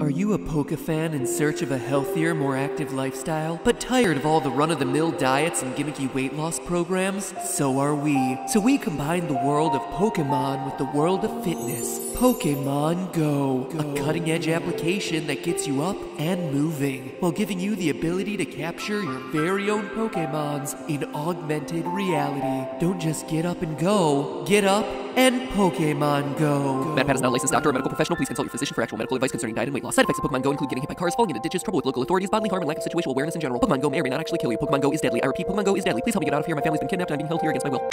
Are you a Poke fan in search of a healthier, more active lifestyle, but tired of all the run-of-the-mill diets and gimmicky weight loss programs? So are we. So we combine the world of Pokemon with the world of fitness. Pokemon Go, a cutting-edge application that gets you up and moving, while giving you the ability to capture your very own Pokemons in augmented reality. Don't just get up and go, get up and Pokemon Go. MatPat is not a licensed doctor or medical professional. Please consult your physician for actual medical advice concerning diet and weight loss. Side effects of Pokemon Go include getting hit by cars, falling into ditches, trouble with local authorities, bodily harm, and lack of situational awareness in general. Pokemon Go may or may not actually kill you. Pokemon Go is deadly. I repeat, Pokemon Go is deadly. Please help me get out of here. My family's been kidnapped and I'm being held here against my will.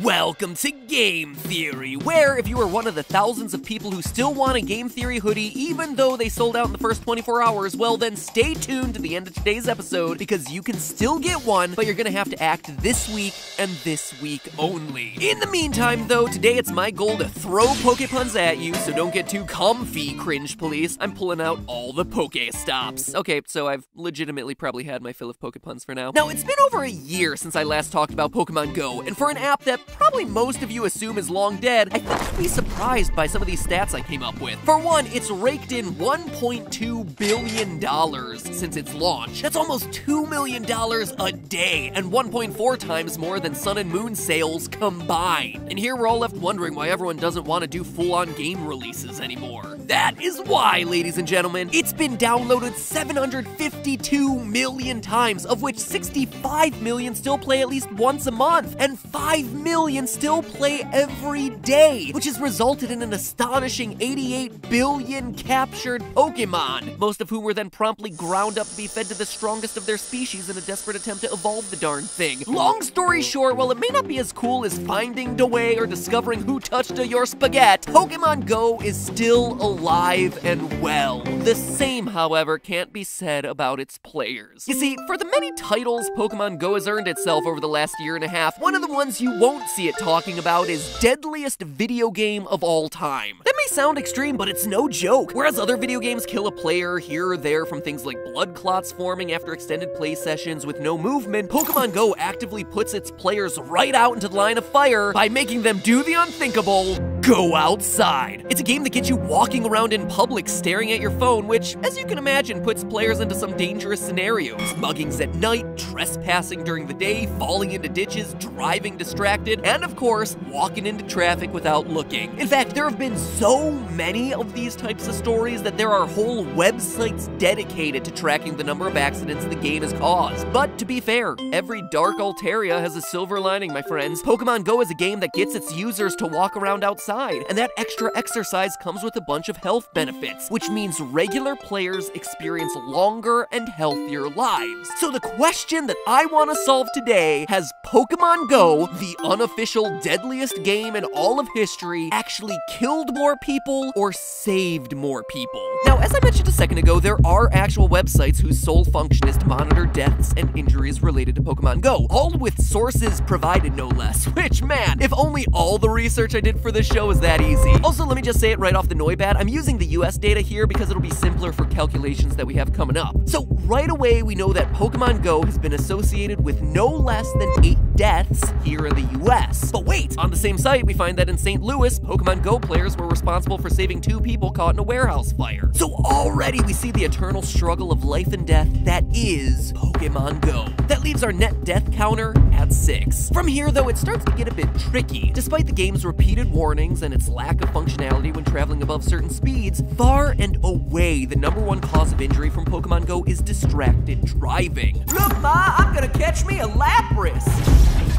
Welcome to Game Theory, where if you are one of the thousands of people who still want a Game Theory hoodie even though they sold out in the first 24 hours, well then stay tuned to the end of today's episode because you can still get one, but you're gonna have to act this week and this week only. In the meantime though, today it's my goal to throw Pokepuns at you, so don't get too comfy, cringe police. I'm pulling out all the Pokestops. Okay, so I've legitimately probably had my fill of Pokepuns for now. Now, it's been over a year since I last talked about Pokemon Go, and for an app that probably most of you assume is long dead, I think you'd be surprised by some of these stats I came up with. For one, it's raked in $1.2 billion since its launch. That's almost $2 million a day, and 1.4 times more than Sun and Moon sales combined. And here we're all left wondering why everyone doesn't want to do full-on game releases anymore. That is why, ladies and gentlemen, it's been downloaded 752 million times, of which 65 million still play at least once a month, and 5 million still play every day, which has resulted in an astonishing 88 billion captured Pokemon, most of whom were then promptly ground up to be fed to the strongest of their species in a desperate attempt to evolve the darn thing. Long story short, while it may not be as cool as finding Dewey or discovering who touched your spaghetti, Pokemon Go is still alive and well. The same, however, can't be said about its players. You see, for the many titles Pokemon Go has earned itself over the last year and a half, one of the ones you won't see it talking about is deadliest video game of all time. That may sound extreme, but it's no joke. Whereas other video games kill a player here or there from things like blood clots forming after extended play sessions with no movement, Pokemon Go actively puts its players right out into the line of fire by making them do the unthinkable: go outside. It's a game that gets you walking around in public staring at your phone, which, as you can imagine, puts players into some dangerous scenarios. Muggings at night, trespassing during the day, falling into ditches, driving distracted, and of course, walking into traffic without looking. In fact, there have been so many of these types of stories that there are whole websites dedicated to tracking the number of accidents the game has caused. But to be fair, every dark Altaria has a silver lining, my friends. Pokemon Go is a game that gets its users to walk around outside, and that extra exercise comes with a bunch of health benefits, which means regular players experience longer and healthier lives. So the question that I want to solve today: has Pokemon Go, the unofficial deadliest game in all of history, actually killed more people or saved more people? Now, as I mentioned a second ago, there are actual websites whose sole function is to monitor deaths and injuries related to Pokemon Go, all with sources provided no less, which, man, if only all the research I did for this show was that easy. Also, let me just say it right off the Noibat, I'm using the US data here because it'll be simpler for calculations that we have coming up. So right away, we know that Pokemon Go has been associated with no less than 8 deaths here in the US. But wait, on the same site, we find that in St. Louis, Pokemon Go players were responsible for saving 2 people caught in a warehouse fire. So already we see the eternal struggle of life and death that is Pokemon Go. That leaves our net death counter at 6. From here, though, it starts to get a bit tricky. Despite the game's repeated warnings and its lack of functionality when traveling above certain speeds, far and away the #1 cause of injury from Pokemon Go is distracted driving. Look, Ma, I'm gonna catch me a Lapras!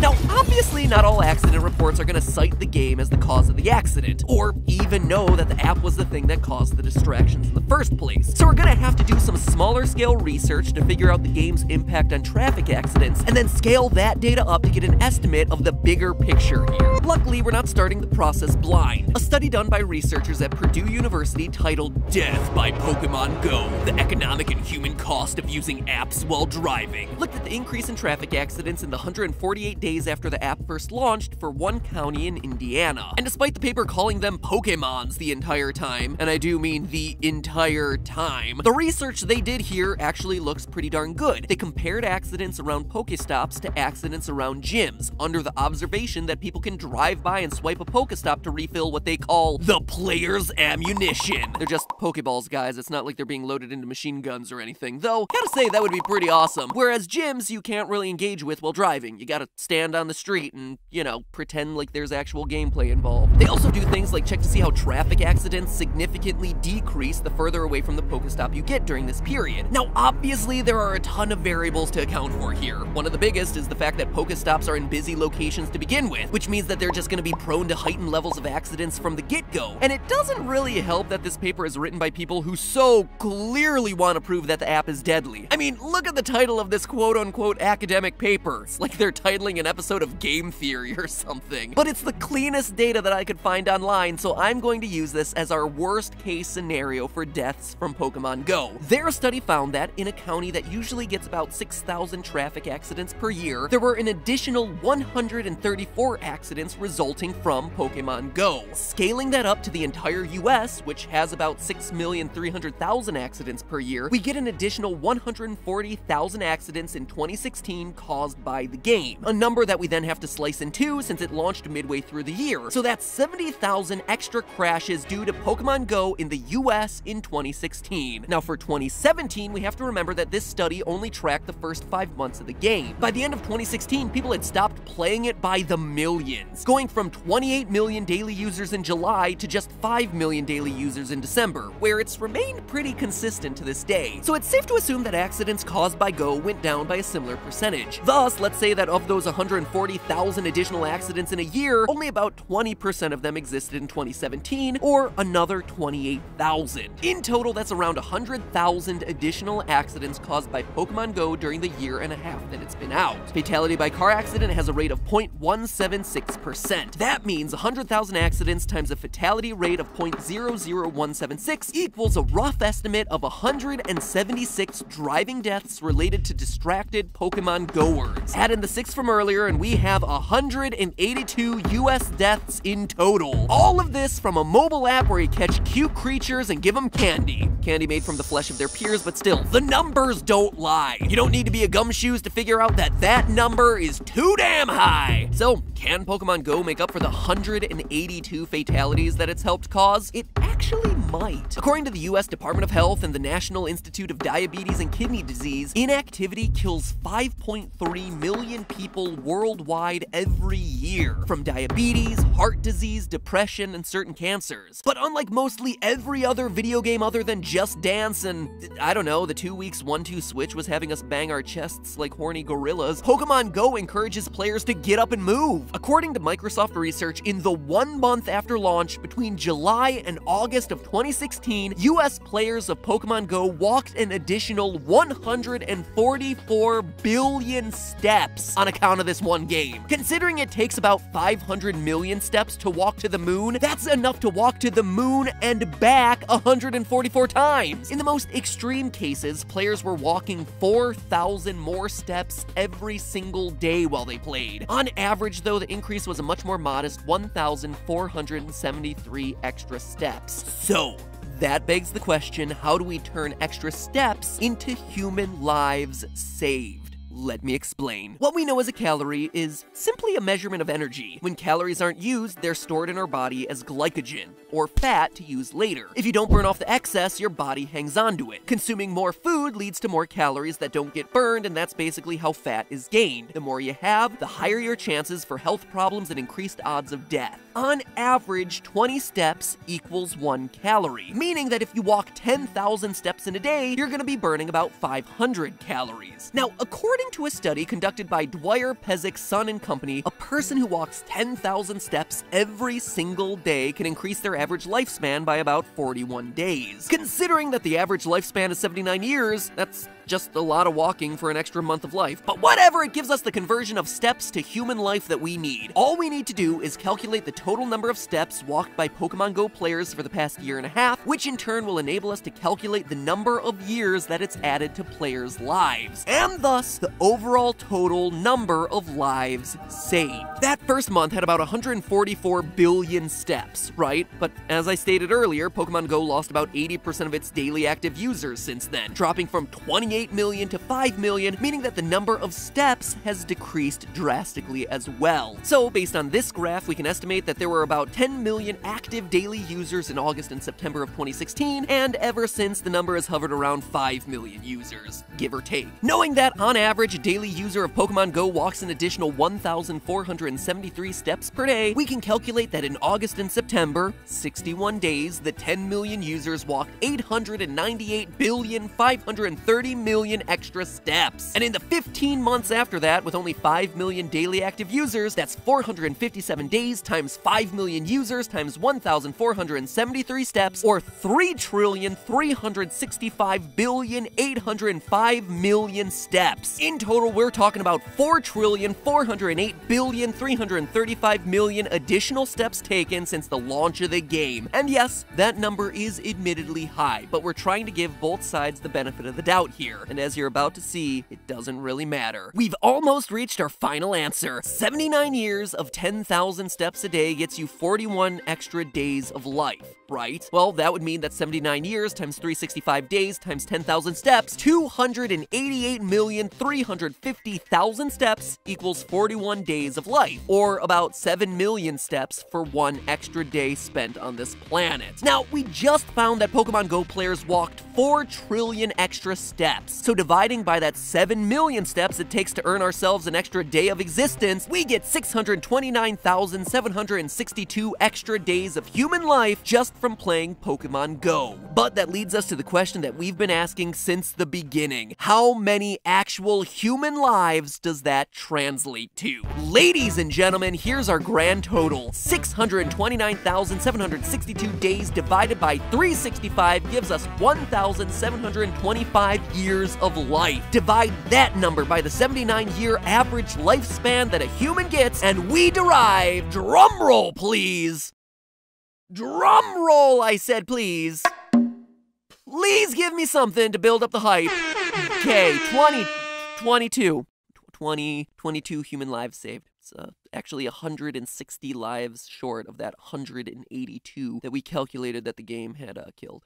Now, obviously, not all accident reports are going to cite the game as the cause of the accident, or even know that the app was the thing that caused the distractions in the first place. So we're going to have to do some smaller scale research to figure out the game's impact on traffic accidents, and then scale that data up to get an estimate of the bigger picture here. Luckily, we're not starting the process blind. A study done by researchers at Purdue University titled "Death by Pokemon Go: The Economic and Human Cost of Using Apps While Driving" looked at the increase in traffic accidents in the 148 days days after the app first launched for one county in Indiana. And despite the paper calling them Pokemons the entire time, and I do mean the entire time, the research they did here actually looks pretty darn good. They compared accidents around Pokestops to accidents around gyms, under the observation that people can drive by and swipe a Pokestop to refill what they call the player's ammunition. They're just Pokeballs, guys. It's not like they're being loaded into machine guns or anything, though gotta say that would be pretty awesome. Whereas gyms you can't really engage with while driving. You gotta stand on the street and, you know, pretend like there's actual gameplay involved. They also do things like check to see how traffic accidents significantly decrease the further away from the Pokestop you get during this period. Now, obviously, there are a ton of variables to account for here. One of the biggest is the fact that Pokestops are in busy locations to begin with, which means that they're just gonna be prone to heightened levels of accidents from the get-go. And it doesn't really help that this paper is written by people who so clearly want to prove that the app is deadly. I mean, look at the title of this quote-unquote academic paper. It's like they're titling an episode of Game Theory or something. But it's the cleanest data that I could find online, so I'm going to use this as our worst-case scenario for deaths from Pokemon Go. Their study found that in a county that usually gets about 6,000 traffic accidents per year, there were an additional 134 accidents resulting from Pokemon Go. Scaling that up to the entire US, which has about 6,300,000 accidents per year, we get an additional 140,000 accidents in 2016 caused by the game, a number that we then have to slice in two since it launched midway through the year. So that's 70,000 extra crashes due to Pokemon Go in the US in 2016. Now for 2017, we have to remember that this study only tracked the first 5 months of the game. By the end of 2016, people had stopped playing it by the millions, going from 28 million daily users in July to just 5 million daily users in December, where it's remained pretty consistent to this day. So it's safe to assume that accidents caused by Go went down by a similar percentage. Thus, let's say that of those 140,000 additional accidents in a year, only about 20% of them existed in 2017, or another 28,000. In total, that's around 100,000 additional accidents caused by Pokemon Go during the year and a half that it's been out. Fatality by car accident has a rate of 0.176%. That means 100,000 accidents times a fatality rate of 0.00176 equals a rough estimate of 176 driving deaths related to distracted Pokemon Goers. Add in the 6 from earlier and we have 182 US deaths in total. All of this from a mobile app where you catch cute creatures and give them candy. Candy made from the flesh of their peers, but still, the numbers don't lie. You don't need to be a gumshoes to figure out that that number is too damn high. So, can Pokemon Go make up for the 182 fatalities that it's helped cause? It actually might. According to the US Department of Health and the National Institute of Diabetes and Kidney Disease, inactivity kills 5.3 million people worldwide every year from diabetes, heart disease, depression, and certain cancers. But unlike mostly every other video game other than Just Dance and, I don't know, the 2 weeks 1-2 Switch was having us bang our chests like horny gorillas, Pokemon Go encourages players to get up and move. According to Microsoft research, in the 1 month after launch, between July and August of 2016, US players of Pokemon Go walked an additional 144 billion steps on account of this one game. Considering it takes about 500 million steps to walk to the moon, that's enough to walk to the moon and back 144 times. In the most extreme cases, players were walking 4,000 more steps every single day while they played. On average, though, the increase was a much more modest 1,473 extra steps. So, that begs the question, how do we turn extra steps into human lives saved? Let me explain. What we know as a calorie is simply a measurement of energy. When calories aren't used, they're stored in our body as glycogen, or fat to use later. If you don't burn off the excess, your body hangs onto it. Consuming more food leads to more calories that don't get burned, and that's basically how fat is gained. The more you have, the higher your chances for health problems and increased odds of death. On average, 20 steps equals 1 calorie, meaning that if you walk 10,000 steps in a day, you're gonna be burning about 500 calories. Now, according to a study conducted by Dwyer, Pezek, Son and Company, a person who walks 10,000 steps every single day can increase their average lifespan by about 41 days. Considering that the average lifespan is 79 years, that's just a lot of walking for an extra month of life. But whatever, it gives us the conversion of steps to human life that we need. All we need to do is calculate the total number of steps walked by Pokemon Go players for the past year and a half, which in turn will enable us to calculate the number of years that it's added to players' lives, and thus the overall total number of lives saved. That first month had about 144 billion steps, right? But as I stated earlier, Pokemon Go lost about 80% of its daily active users since then, dropping from 28 million to 5 million, meaning that the number of steps has decreased drastically as well. So based on this graph, we can estimate that there were about 10 million active daily users in August and September of 2016, and ever since the number has hovered around 5 million users, give or take. Knowing that on average a daily user of Pokemon Go walks an additional 1,473 steps per day, we can calculate that in August and September, 61 days, the 10 million users walked 898,530,000,000 extra steps. And in the 15 months after that, with only 5 million daily active users, that's 457 days times 5 million users times 1,473 steps, or 3,365,805,000,000 steps. In total, we're talking about 4,408,335,000,000 additional steps taken since the launch of the game. And yes, that number is admittedly high, but we're trying to give both sides the benefit of the doubt here. And as you're about to see, it doesn't really matter. We've almost reached our final answer. 79 years of 10,000 steps a day gets you 41 extra days of life, right? Well, that would mean that 79 years times 365 days times 10,000 steps, 288,350,000 steps equals 41 days of life, or about 7 million steps for one extra day spent on this planet. Now, we just found that Pokemon Go players walked 4 trillion extra steps, so dividing by that 7 million steps it takes to earn ourselves an extra day of existence, we get 629,762 extra days of human life just from playing Pokemon Go. But that leads us to the question that we've been asking since the beginning. How many actual human lives does that translate to? Ladies and gentlemen, here's our grand total. 629,762 days divided by 365 gives us 1,725 years of life. Divide that number by the 79-year average lifespan that a human gets, and we derive, drumroll please, drumroll I said please, please give me something to build up the hype. Okay, 22 human lives saved. It's actually 160 lives short of that 182 that we calculated that the game had killed.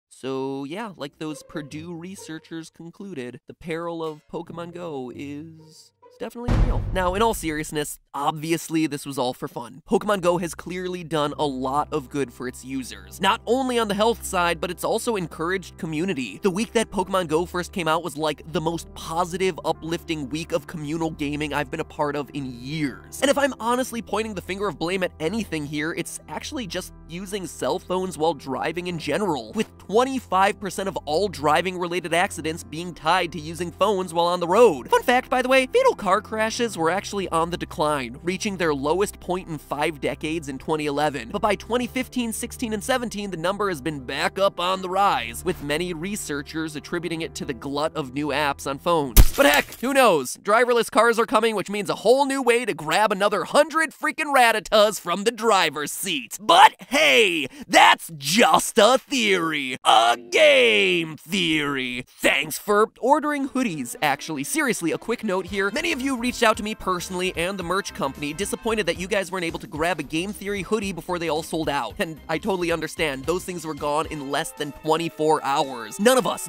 So yeah, like those Purdue researchers concluded, the peril of Pokemon Go is definitely real. Now, in all seriousness, obviously this was all for fun. Pokemon Go has clearly done a lot of good for its users. Not only on the health side, but it's also encouraged community. The week that Pokemon Go first came out was like the most positive, uplifting week of communal gaming I've been a part of in years. And if I'm honestly pointing the finger of blame at anything here, it's actually just using cell phones while driving in general, with 25% of all driving-related accidents being tied to using phones while on the road. Fun fact, by the way, fatal car crashes were actually on the decline, reaching their lowest point in 5 decades in 2011. But by 2015, 16, and 17, the number has been back up on the rise, with many researchers attributing it to the glut of new apps on phones. But heck, who knows? Driverless cars are coming, which means a whole new way to grab another 100 freaking Rattatas from the driver's seat. But hey, that's just a theory. A game theory. Thanks for ordering hoodies, actually. Seriously, a quick note here. Many of you reached out to me personally and the merch company, disappointed that you guys weren't able to grab a Game Theory hoodie before they all sold out. And I totally understand. Those things were gone in less than 24 hours. None of us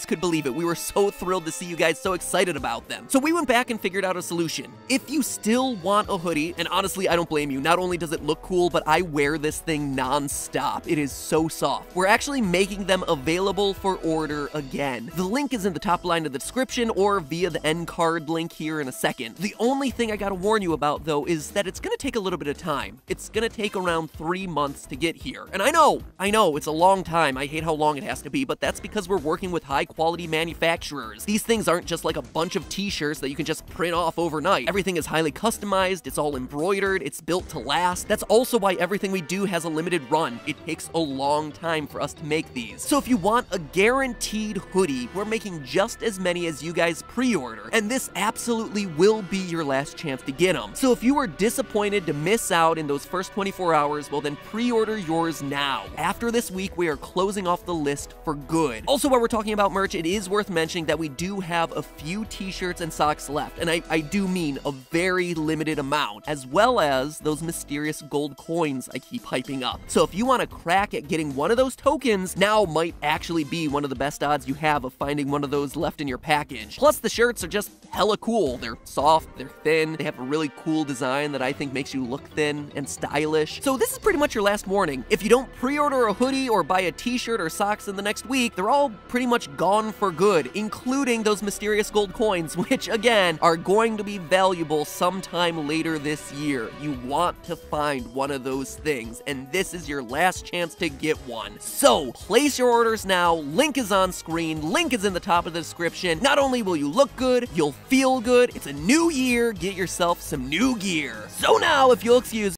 could believe it. We were so thrilled to see you guys so excited about them. So we went back and figured out a solution. If you still want a hoodie, and honestly, I don't blame you. Not only does it look cool, but I wear this thing non-stop. It is so soft. We're actually making them available for order again. The link is in the top line of the description or via the end card link here in a second. The only thing I gotta warn you about, though, is that it's gonna take a little bit of time. It's gonna take around 3 months to get here. And I know, it's a long time. I hate how long it has to be, but that's because we're working with high-quality manufacturers. These things aren't just like a bunch of t-shirts that you can just print off overnight. Everything is highly customized, it's all embroidered, it's built to last. That's also why everything we do has a limited run. It takes a long time for us to make make these. So if you want a guaranteed hoodie, we're making just as many as you guys pre-order, and this absolutely will be your last chance to get them. So if you were disappointed to miss out in those first 24 hours, well then pre-order yours now. After this week, we are closing off the list for good. Also, while we're talking about merch, it is worth mentioning that we do have a few t-shirts and socks left, and I do mean a very limited amount, as well as those mysterious gold coins I keep hyping up. So if you want to crack at getting one of those tokens, now might actually be one of the best odds you have of finding one of those left in your package. Plus, the shirts are just hella cool. They're soft, they're thin, they have a really cool design that I think makes you look thin and stylish. So this is pretty much your last warning. If you don't pre-order a hoodie or buy a t-shirt or socks in the next week, they're all pretty much gone for good, including those mysterious gold coins, which again, are going to be valuable sometime later this year. You want to find one of those things, and this is your last chance to get one. So, place your orders now, link is on screen, link is in the top of the description. Not only will you look good, you'll feel good, it's a new year, get yourself some new gear. So now, if you'll excuse